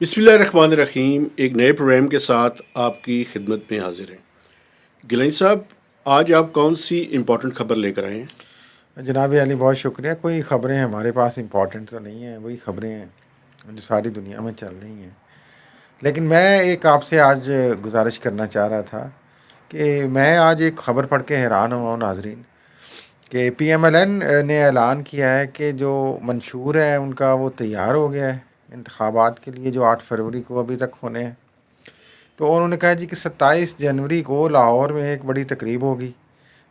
بسم اللہ الرحمن الرحیم، ایک نئے پروگرام کے ساتھ آپ کی خدمت میں حاضر ہیں۔ گیلانی صاحب، آج آپ کون سی امپورٹنٹ خبر لے کر آئے ہیں؟ جناب علی بہت شکریہ۔ کوئی خبریں ہمارے پاس امپورٹنٹ تو نہیں ہیں، وہی خبریں ہیں جو ساری دنیا میں چل رہی ہیں۔ لیکن میں ایک آپ سے آج گزارش کرنا چاہ رہا تھا کہ میں آج ایک خبر پڑھ کے حیران ہوا ہوں ناظرین، کہ پی ایم ایل این نے اعلان کیا ہے کہ جو منشور ہے ان کا وہ تیار ہو گیا ہے انتخابات کے لیے، جو 8 فروری کو ابھی تک ہونے ہیں۔ تو انہوں نے کہا جی کہ 27 جنوری کو لاہور میں ایک بڑی تقریب ہوگی،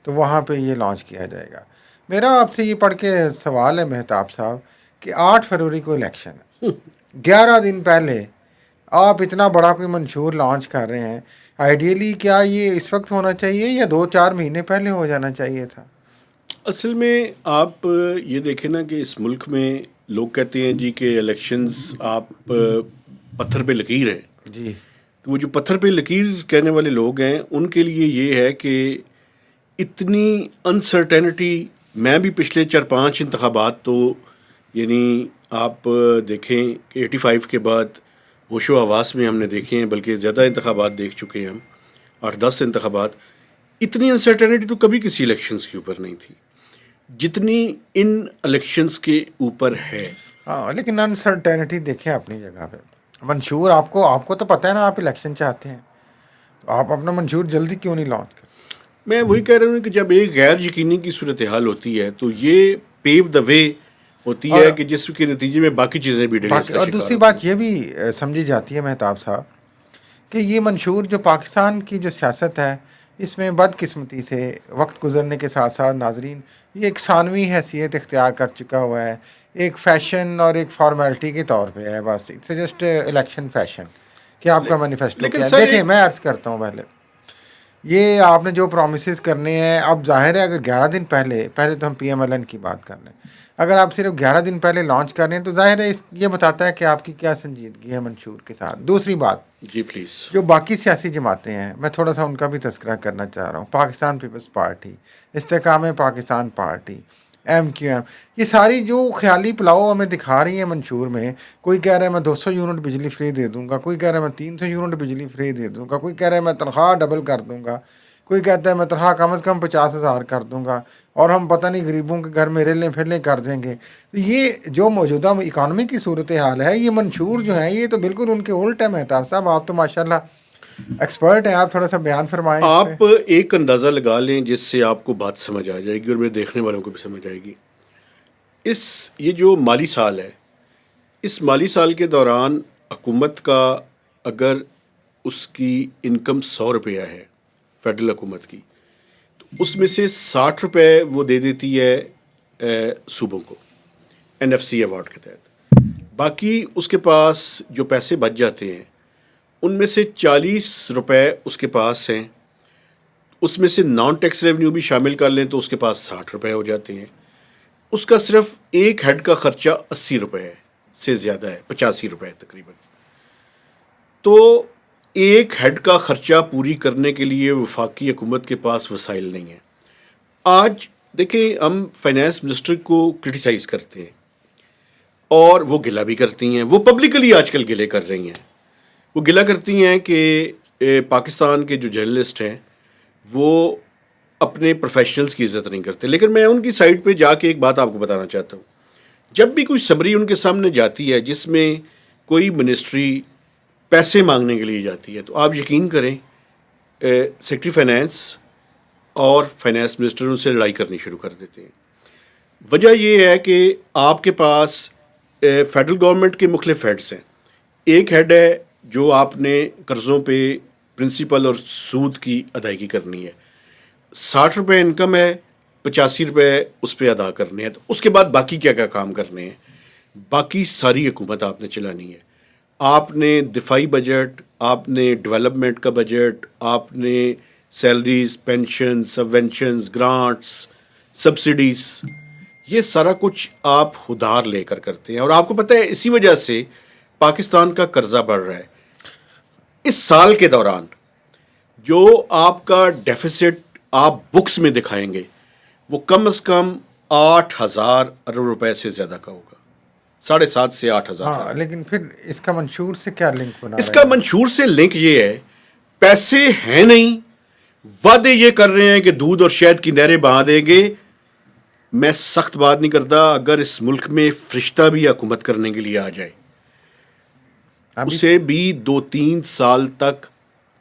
تو وہاں پہ یہ لانچ کیا جائے گا۔ میرا آپ سے یہ پڑھ کے سوال ہے مہتاب صاحب کہ 8 فروری کو الیکشن ہے، 11 دن پہلے آپ اتنا بڑا کوئی منشور لانچ کر رہے ہیں۔ آئیڈیلی کیا یہ اس وقت ہونا چاہیے یا 2-4 مہینے پہلے ہو جانا چاہیے تھا؟ اصل میں آپ یہ دیکھیں نا کہ اس ملک میں لوگ کہتے ہیں جی کہ الیکشنز آپ پتھر پہ لکیر ہے۔ جی تو وہ جو پتھر پہ لکیر کہنے والے لوگ ہیں ان کے لیے یہ ہے کہ اتنی انسرٹینٹی، میں بھی پچھلے 4-5 انتخابات تو یعنی آپ دیکھیں کہ 85 کے بعد ہوش و حواس میں ہم نے دیکھے ہیں، بلکہ زیادہ انتخابات دیکھ چکے ہیں ہم، 8-10 انتخابات۔ اتنی انسرٹینٹی تو کبھی کسی الیکشنز کے اوپر نہیں تھی جتنی ان الیکشنز کے اوپر ہے۔ ہاں، لیکن انسرٹینٹی دیکھیں اپنی جگہ پہ۔ منشور آپ کو تو پتہ ہے نا، آپ الیکشن چاہتے ہیں، تو آپ اپنا منشور جلدی کیوں نہیں لانچ کرتے؟ میں وہی کہہ رہا ہوں کہ جب ایک غیر یقینی کی صورتحال ہوتی ہے تو یہ پیو دا وے ہوتی اور ہے کہ جس کے نتیجے میں باقی چیزیں بھی ڈیلیز باقی کا اور شکار دوسری ہوتی ہیں۔ بات یہ بھی سمجھی جاتی ہے مہتاب صاحب کہ یہ منشور جو پاکستان کی جو سیاست ہے، اس میں بدقسمتی سے وقت گزرنے کے ساتھ ساتھ ناظرین یہ ایک ثانوی حیثیت اختیار کر چکا ہوا ہے، ایک فیشن اور ایک فارمیلٹی کے طور پہ ہے، بس اٹس جسٹ الیکشن فیشن کہ آپ کا مینیفیسٹو لیکن کیا ہے۔ سر دیکھیں، ایک میں عرض کرتا ہوں پہلے، یہ آپ نے جو پرومیسز کرنے ہیں، اب ظاہر ہے اگر 11 دن پہلے تو ہم پی ایم ایل این کی بات کر لیں، اگر آپ صرف 11 دن پہلے لانچ کر رہے ہیں تو ظاہر ہے یہ بتاتا ہے کہ آپ کی کیا سنجیدگی ہے منشور کے ساتھ۔ دوسری بات، جی پلیز۔ جو باقی سیاسی جماعتیں ہیں، میں تھوڑا سا ان کا بھی تذکرہ کرنا چاہ رہا ہوں۔ پاکستان پیپلز پارٹی، استحکام Pakistan Party, M Q M, یہ ساری جو خیالی پلاؤ ہمیں دکھا رہی ہیں منشور میں، کوئی کہہ رہا ہے میں 200 یونٹ بجلی فری دے دوں گا، کوئی کہہ رہا ہے میں 300 یونٹ بجلی فری دے دوں گا، کوئی کہہ رہا ہے میں تنخواہ ڈبل کر دوں گا، کوئی کہتا ہے میں تنخواہ کم از کم 50,000 کر دوں گا، اور ہم پتہ نہیں غریبوں کے گھر میں ریلیں پھیلیں کر دیں گے۔ تو یہ جو موجودہ اکانومی کی صورتحال ہے، یہ منشور جو ہیں یہ تو بالکل ان کے الٹ ہے۔ مہتاب صاحب، آپ تو ماشاءاللہ ایکسپرٹ ہیں، آپ تھوڑا سا بیان فرمائیں اس پہ۔ آپ ایک اندازہ لگا لیں جس سے آپ کو بات سمجھ آ جائے گی اور میرے دیکھنے والوں کو بھی سمجھ آئے گی۔ یہ جو مالی سال ہے، اس مالی سال کے دوران حکومت کا اگر اس کی انکم 100 روپیہ ہے فیڈرل حکومت کی، تو اس میں سے 60 روپے وہ دے دیتی ہے صوبوں کو این ایف سی ایوارڈ کے تحت۔ باقی اس کے پاس جو پیسے بچ جاتے ہیں ان میں سے 40 روپے اس کے پاس ہیں، اس میں سے نان ٹیکس ریونیو بھی شامل کر لیں تو اس کے پاس 60 روپے ہو جاتے ہیں۔ اس کا صرف ایک ہیڈ کا خرچہ 80 روپے سے زیادہ ہے، 85 روپے تقریباً۔ تو ایک ہیڈ کا خرچہ پوری کرنے کے لیے وفاقی حکومت کے پاس وسائل نہیں ہیں۔ آج دیکھیں، ہم فائنانس منسٹر کو کرٹیسائز کرتے ہیں اور وہ گلہ بھی کرتی ہیں، وہ پبلکلی آج کل گلے کر رہی ہیں۔ وہ گلہ کرتی ہیں کہ پاکستان کے جو جرنلسٹ ہیں وہ اپنے پروفیشنلز کی عزت نہیں کرتے۔ لیکن میں ان کی سائٹ پہ جا کے ایک بات آپ کو بتانا چاہتا ہوں، جب بھی کوئی سمری ان کے سامنے جاتی ہے جس میں کوئی منسٹری پیسے مانگنے کے لیے جاتی ہے، تو آپ یقین کریں سیکرٹری فائنانس اور فائنانس منسٹر ان سے لڑائی کرنی شروع کر دیتے ہیں۔ وجہ یہ ہے کہ آپ کے پاس فیڈرل گورنمنٹ کے مختلف ہیڈز ہیں۔ ایک ہیڈ ہے جو آپ نے قرضوں پہ پرنسپل اور سود کی ادائیگی کرنی ہے، 60 روپے انکم ہے، 85 روپے اس پہ ادا کرنے ہیں۔ تو اس کے بعد باقی کیا کیا کام کرنے ہیں؟ باقی ساری حکومت آپ نے چلانی ہے۔ آپ نے دفاعی بجٹ، آپ نے ڈیولپمنٹ کا بجٹ، آپ نے سیلریز، پینشن، سبونشنز، گرانٹس، سبسڈیز، یہ سارا کچھ آپ ادھار لے کر کرتے ہیں۔ اور آپ کو پتہ ہے اسی وجہ سے پاکستان کا قرضہ بڑھ رہا ہے۔ اس سال کے دوران جو آپ کا ڈیفیسٹ آپ بکس میں دکھائیں گے وہ کم از کم 8,000 ارب روپے سے زیادہ کا ہوگا۔ 7,500 سے 8,000. ہاں لیکن پھر اس کا منشور سے کیا لنک بنا اس کا منشور سے لنک یہ ہے، پیسے ہیں نہیں، وعدے یہ کر رہے ہیں کہ دودھ اور شہد کی نہریں بہا دیں گے. میں سخت بات نہیں کرتا، اگر اس ملک میں فرشتہ بھی حکومت کرنے کے لیے آ جائے، اسے بھی 2-3 سال تک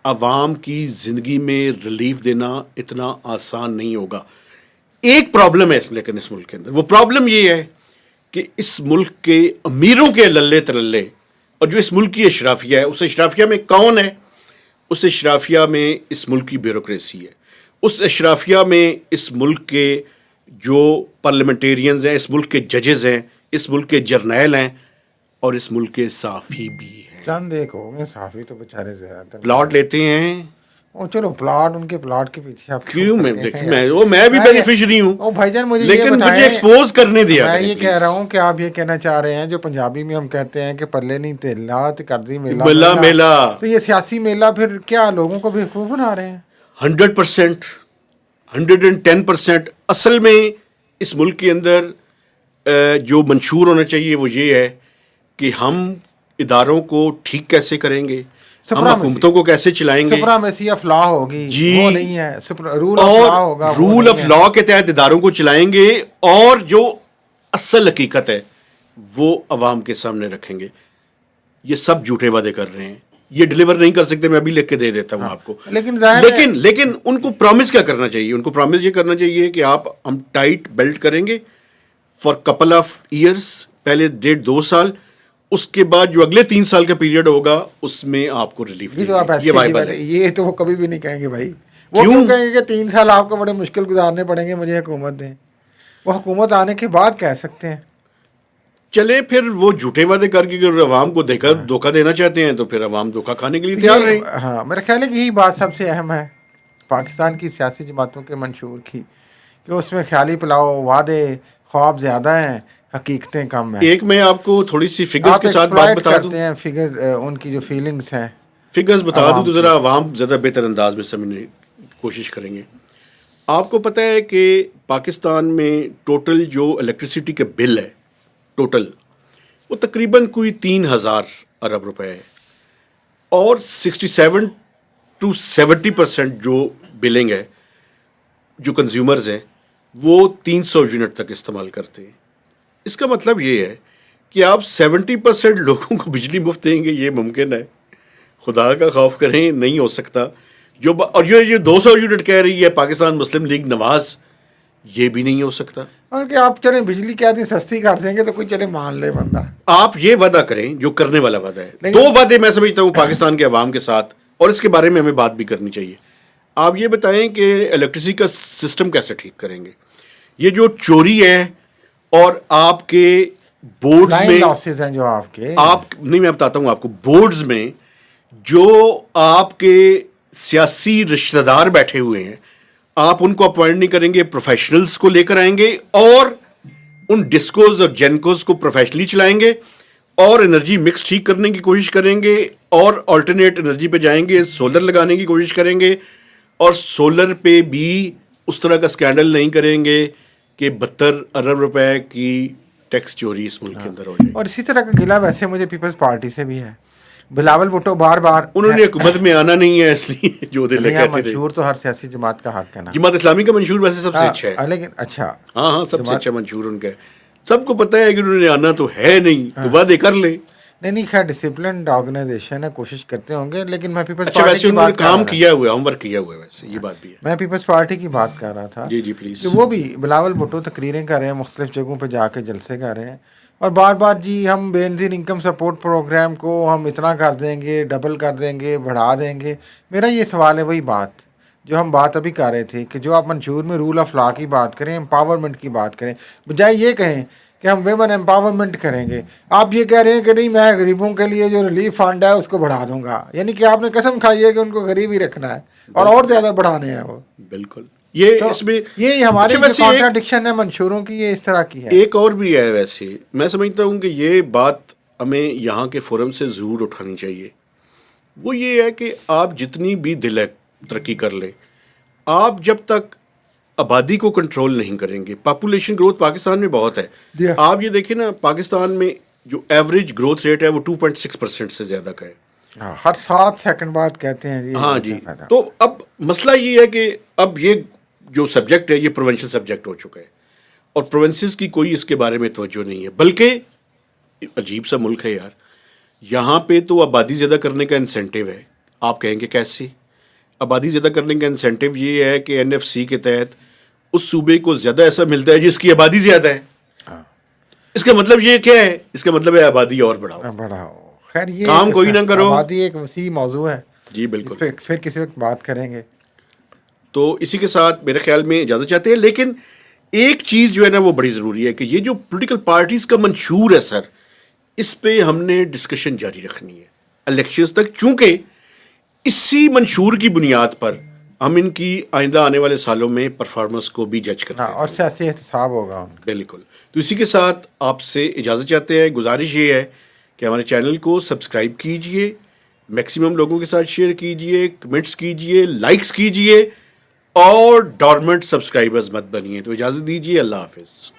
عوام کی زندگی میں ریلیف دینا اتنا آسان نہیں ہوگا. ایک پرابلم ہے لیکن اس ملک کے اندر، وہ پرابلم یہ ہے کہ اس ملک کے امیروں کے للے ترلے اور جو اس ملک کی اشرافیہ ہے، اس اشرافیہ میں کون ہے؟ اس اشرافیہ میں اس ملک کی بیوروکریسی ہے. اس اشرافیہ میں اس ملک کے جو پارلیمنٹیرینز ہیں، اس ملک کے ججز ہیں، اس ملک کے جرنیل ہیں، اور اس ملک کے صحافی بھی ہیں. چند ایک ہو گئے صحافی تو بیچارے زیادہ پلاٹ لیتے ہیں. او چلو پلاٹ، ان کے پلاٹ کے پیچھے آپ کیوں؟ میں بھی بینیفیشری ہوں. او بھائی جان مجھے لیکن مجھے ایکسپوز کرنے دیا. میں یہ کہہ رہا ہوں کہ آپ یہ کہنا چاہ رہے ہیں جو پنجابی میں ہم کہتے ہیں کہ پلے نہیں تیلا تو کر دی میلہ میلہ، تو یہ سیاسی میلہ پھر کیا لوگوں کو بیوقوف بنا رہے ہیں؟ 100%، 110%. اصل میں اس ملک کے اندر جو منشور ہونا چاہیے وہ یہ ہے کہ ہم اداروں کو ٹھیک کیسے کریں گے، ہم حکومتوں کو کیسے چلائیں گے. سپرامیسی آف لا ہوگی، جی، وہ نہیں ہے. رول آف لا ہوگا، رول آف لا کے تحت اداروں کو چلائیں گے، اور جو اصل حقیقت ہے وہ عوام کے سامنے رکھیں گے. یہ سب جھوٹے وعدے کر رہے ہیں، یہ ڈلیور نہیں کر سکتے. میں ابھی لکھ کے دے دیتا ہوں آپ کو. لیکن ان کو پرومس کیا کرنا چاہیے؟ ان کو پرومس یہ کرنا چاہیے کہ ہم ٹائٹ بیلٹ کریں گے فار کپل آف ایئرس، پہلے 1.5-2 سال، اس کے بعد جو اگلے 3 سال کا پیریڈ ہوگا اس میں آپ کو ریلیف دیں گے. یہ تو وہ کبھی بھی نہیں کہیں گے بھائی. وہ کیوں کہیں گے کہ 3 سال آپ کو بڑے مشکل گزارنے پڑیں گے، مجھے حکومت دیں؟ وہ حکومت آنے کے بعد کہہ سکتے ہیں. چلے پھر وہ جھوٹے وعدے کر کے اگر عوام کو دھوکہ دینا چاہتے ہیں تو پھر عوام دھوکہ کھانے کے لیے تیار رہے. ہاں میرا خیال ہے کہ یہی بات سب سے اہم ہے پاکستان کی سیاسی جماعتوں کے منشور کی، کہ اس میں خیالی پلاؤ، وعدے، خواب زیادہ ہیں، حقیقتیں کم ہیں. ایک میں آپ کو تھوڑی سی فگرز کے ساتھ بات بتا دوں. فگر ان کی جو فیلنگز ہیں، فگرز بتا دوں تو ذرا عوام زیادہ بہتر انداز میں سمجھنے کی کوشش کریں گے. آپ کو پتہ ہے کہ پاکستان میں ٹوٹل جو الیکٹریسٹی کے بل ہے ٹوٹل، وہ تقریباً کوئی 3,000 ارب روپے ہے، اور 67 to 70% جو بلنگ ہے، جو کنزیومرز ہیں وہ 300 یونٹ تک استعمال کرتے ہیں. اس کا مطلب یہ ہے کہ آپ 70% لوگوں کو بجلی مفت دیں گے، یہ ممکن ہے؟ خدا کا خوف کریں، نہیں ہو سکتا. اور یہ 200 یونٹ کہہ رہی ہے پاکستان مسلم لیگ نواز، یہ بھی نہیں ہو سکتا. اور کہ آپ چلیں بجلی کیا دیں سستی کر دیں گے تو کوئی چلے مان لے بندہ. آپ یہ وعدہ کریں جو کرنے والا وعدہ ہے. 2 وعدے میں سمجھتا ہوں پاکستان کے عوام کے ساتھ، اور اس کے بارے میں ہمیں بات بھی کرنی چاہیے. آپ یہ بتائیں کہ الیکٹریسٹی کا سسٹم کیسے ٹھیک کریں گے؟ یہ جو چوری ہے اور آپ کے بورڈز میں لاسز ہیں جو آپ کے، نہیں میں بتاتا ہوں آپ کو، بورڈز میں جو آپ کے سیاسی رشتہ دار بیٹھے ہوئے ہیں، آپ ان کو اپوائنٹ نہیں کریں گے، پروفیشنلز کو لے کر آئیں گے اور ان ڈسکوز اور جینکوز کو پروفیشنلی چلائیں گے، اور انرجی مکس ٹھیک کرنے کی کوشش کریں گے، اور آلٹرنیٹ انرجی پہ جائیں گے، سولر لگانے کی کوشش کریں گے، اور سولر پہ بھی اس طرح کا سکینڈل نہیں کریں گے کہ 72 ارب روپے کی ٹیکس چوری اس ملک کے اندر ہو جائے. اور اسی طرح کا گلہ ویسے مجھے پیپلز پارٹی سے بھی ہے. بلاول بھٹو بار بار انہوں نے حکومت میں آنا نہیں ہے، اس لیے جو دل کہتے تھے. منشور تو ہر سیاسی جماعت کا حق ہے نا. جماعت اسلامی کا منشور ویسے سب سے اچھا ہے، لیکن اچھا ہاں سب سے اچھا منشور ان کا ہے. سب کو پتہ ہے کہ انہوں نے آنا تو ہے نہیں، تو وعدے کر لیں. نہیں خیر ڈسپلنڈ آرگنائزیشن ہے، کوشش کرتے ہوں گے. لیکن میں پیپلز اچھا ویسے انہوں نے کام کیا ہوا ہے، ہوم ورک کیا ہوا ہے، ویسے یہ بات بھی ہے. میں پیپلز پارٹی کی بات کر رہا تھا. جی پلیز. وہ بھی بلاول بھٹو تقریریں کر رہے ہیں، مختلف جگہوں پہ جا کے جلسے کر رہے ہیں، اور بار بار جی ہم بے نظیر انکم سپورٹ پروگرام کو ہم اتنا کر دیں گے، ڈبل کر دیں گے، بڑھا دیں گے. میرا یہ سوال ہے وہی بات جو ہم بات ابھی کر رہے تھے کہ جو آپ منشور میں رول آف لا کی بات کریں، امپاورمنٹ کی بات کریں، بجائے یہ کہیں کہ ہم ویمن امپاورمنٹ کریں گے، آپ یہ کہہ رہے ہیں کہ نہیں میں غریبوں کے لیے جو ریلیف فنڈ ہے اس کو بڑھا دوں گا. یعنی کہ آپ نے قسم کھائی ہے کہ ان کو غریب ہی رکھنا ہے اور زیادہ بڑھانے ہیں وہ. بالکل. یہ اس میں یہ ہماری جو کانٹراڈکشن ہے منشوروں کی، یہ اس طرح کی ہے. ایک اور بھی ہے ویسے، میں سمجھتا ہوں کہ یہ بات ہمیں یہاں کے فورم سے ضرور اٹھانی چاہیے. وہ یہ ہے کہ آپ جتنی بھی دل ترقی کر لیں، آپ جب تک آبادی کو کنٹرول نہیں کریں گے، پاپولیشن گروتھ پاکستان میں بہت ہے. آپ یہ دیکھیں نا، پاکستان میں جو ایوریج گروتھ ریٹ ہے وہ 2.6% سے زیادہ کا ہے. ہاں، ہر 7 سیکنڈ بعد کہتے ہیں جی ہاں بچہ جی. پیدا. تو اب مسئلہ یہ ہے کہ اب یہ جو سبجیکٹ ہے یہ پروونشل سبجیکٹ ہو چکا ہے اور پروونسز کی کوئی اس کے بارے میں توجہ نہیں ہے. بلکہ عجیب سا ملک ہے یار, یہاں پہ تو آبادی زیادہ کرنے کا انسینٹیو ہے. آپ کہیں گے کیسے؟ آبادی زیادہ کرنے کا انسینٹیو یہ ہے کہ NFC کے تحت اس صوبے کو زیادہ ایسا ملتا ہے جس کی آبادی زیادہ ہے. اس کا مطلب یہ کیا ہے؟ اس کا مطلب ہے آبادی اور بڑھاؤ, بڑا ہو. خیر یہ کام کوئی نہ کرو. آبادی ایک وسیع موضوع ہے جی اس بالکل. پہ پھر کسی وقت بات کریں گے. تو اسی کے ساتھ میرے خیال میں اجازت چاہتے ہیں. لیکن ایک چیز جو ہے نا وہ بڑی ضروری ہے کہ یہ جو پولیٹیکل پارٹیز کا منشور ہے سر, اس پہ ہم نے ڈسکشن جاری رکھنی ہے الیکشنز تک, چونکہ اسی منشور کی بنیاد پر ہم ان کی آئندہ آنے والے سالوں میں پرفارمنس کو بھی جج کرتے ہاں، ہیں. اور سیاسی احتساب ہوگا ان کا. بالکل. تو اسی کے ساتھ آپ سے اجازت چاہتے ہیں. گزارش یہ ہے کہ ہمارے چینل کو سبسکرائب کیجئے, میکسیمم لوگوں کے ساتھ شیئر کیجئے, کمنٹس کیجئے, لائکس کیجئے اور ڈورمنٹ سبسکرائبرز مت بنیے. تو اجازت دیجیے. اللہ حافظ.